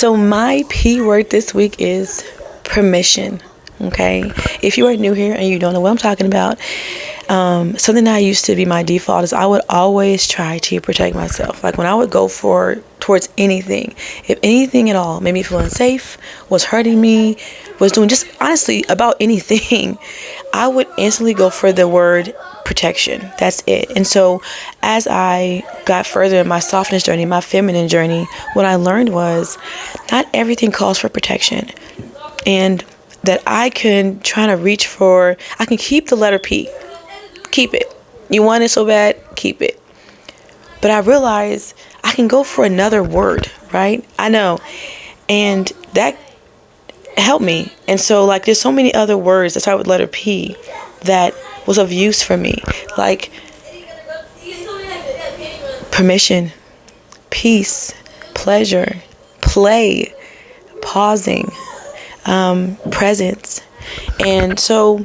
So my P word this week is permission. Okay, if you are new here and you don't know what I'm talking about, something that used to be my default is I would always try to protect myself. Like when I would go towards anything, if anything at all made me feel unsafe, was hurting me, was doing just honestly about anything, I would instantly go for the word protection. That's it. And so as I got further in my softness journey, my feminine journey, what I learned was not everything calls for protection. And that I can try to reach for, I can keep the letter P. Keep it. You want it so bad, keep it. But I realize I can go for another word, right? I know. And that helped me. And so like there's so many other words that start with letter P that was of use for me. Like permission, peace, pleasure, play, pausing, presence. And so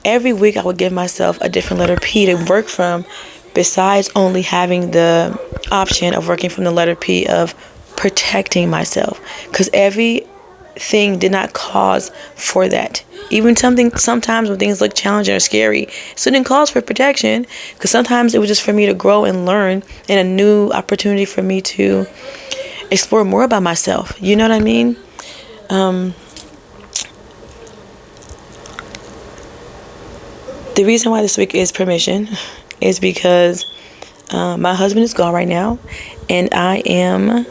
every week I would give myself a different letter P to work from, besides only having the option of working from the letter P of protecting myself, because everything did not cause for that. Even sometimes when things look challenging or scary, so it didn't cause for protection, because sometimes it was just for me to grow and learn, and a new opportunity for me to explore more about myself. You know what I mean? The reason why this week is permission is because my husband is gone right now, and I am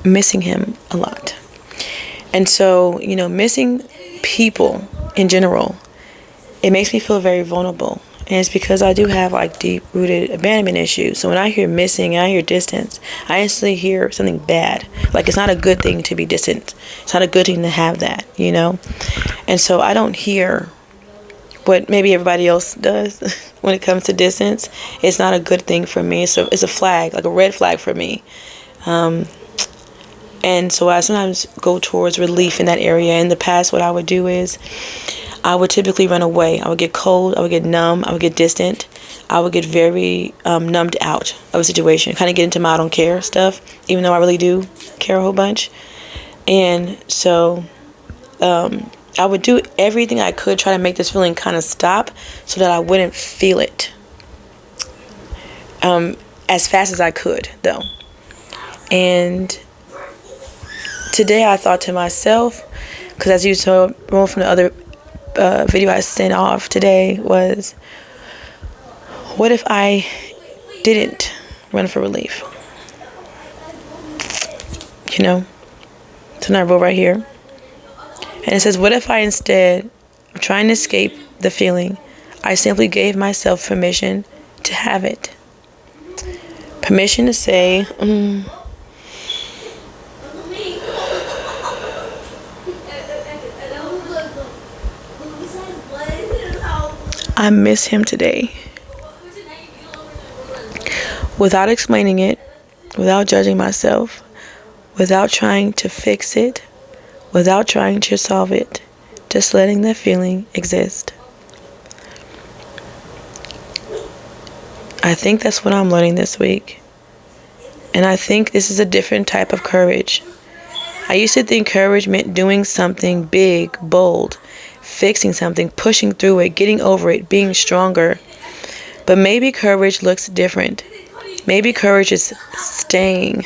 missing him a lot. And so, missing people in general, it makes me feel very vulnerable. And it's because I do have like deep-rooted abandonment issues. So when I hear missing and I hear distance, I instantly hear something bad. Like it's not a good thing to be distant. It's not a good thing to have that, And so I don't hear what maybe everybody else does when it comes to distance. It's not a good thing for me. So it's a flag, like a red flag for me. And so I sometimes go towards relief in that area. In the past, what I would do is I would typically run away. I would get cold. I would get numb. I would get distant. I would get very numbed out of a situation. Kind of get into my I don't care stuff, even though I really do care a whole bunch. And so I would do everything I could try to make this feeling kind of stop so that I wouldn't feel it as fast as I could, though. And today I thought to myself, because as you saw from the other video I sent off today, was what if I didn't run for relief? So I wrote right here. And it says, what if I, instead of trying to escape the feeling, I simply gave myself permission to have it? Permission to say, I miss him today. Without explaining it, without judging myself, without trying to fix it, without trying to solve it, just letting that feeling exist. I think that's what I'm learning this week. And I think this is a different type of courage. I used to think courage meant doing something big, bold, fixing something, pushing through it, getting over it, being stronger. But maybe courage looks different. Maybe courage is staying.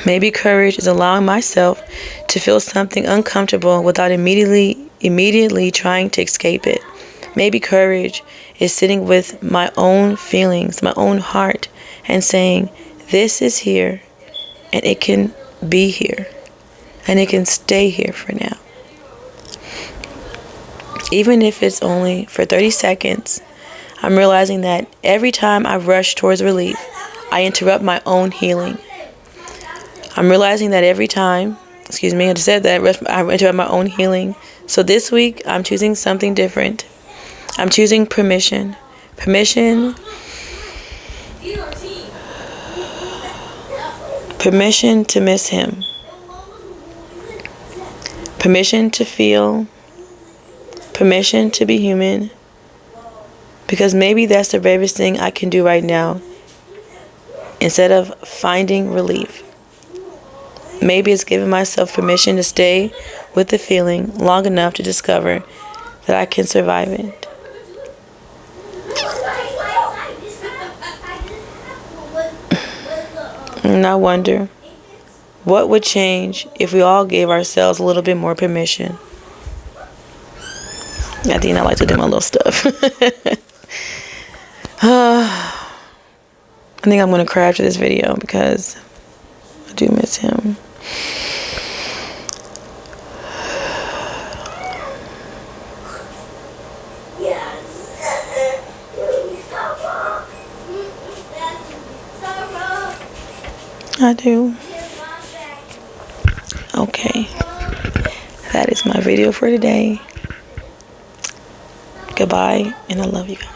Maybe courage is allowing myself to feel something uncomfortable without immediately trying to escape it. Maybe courage is sitting with my own feelings, my own heart, and saying, this is here, and it can be here, and it can stay here for now. Even if it's only for 30 seconds, I'm realizing that every time I rush towards relief, I interrupt my own healing. I'm realizing that every time, I just said that, I interrupt my own healing. So this week, I'm choosing something different. I'm choosing permission. Permission to miss him. Permission to feel. Permission to be human. Because maybe that's the bravest thing I can do right now. instead of finding relief. Maybe it's giving myself permission to stay with the feeling long enough to discover that I can survive it. And I wonder, what would change if we all gave ourselves a little bit more permission? At the end, I like to do my little stuff. I think I'm going to cry after this video because I do miss him. I do. Okay. That is my video for today. Goodbye, and I love you guys.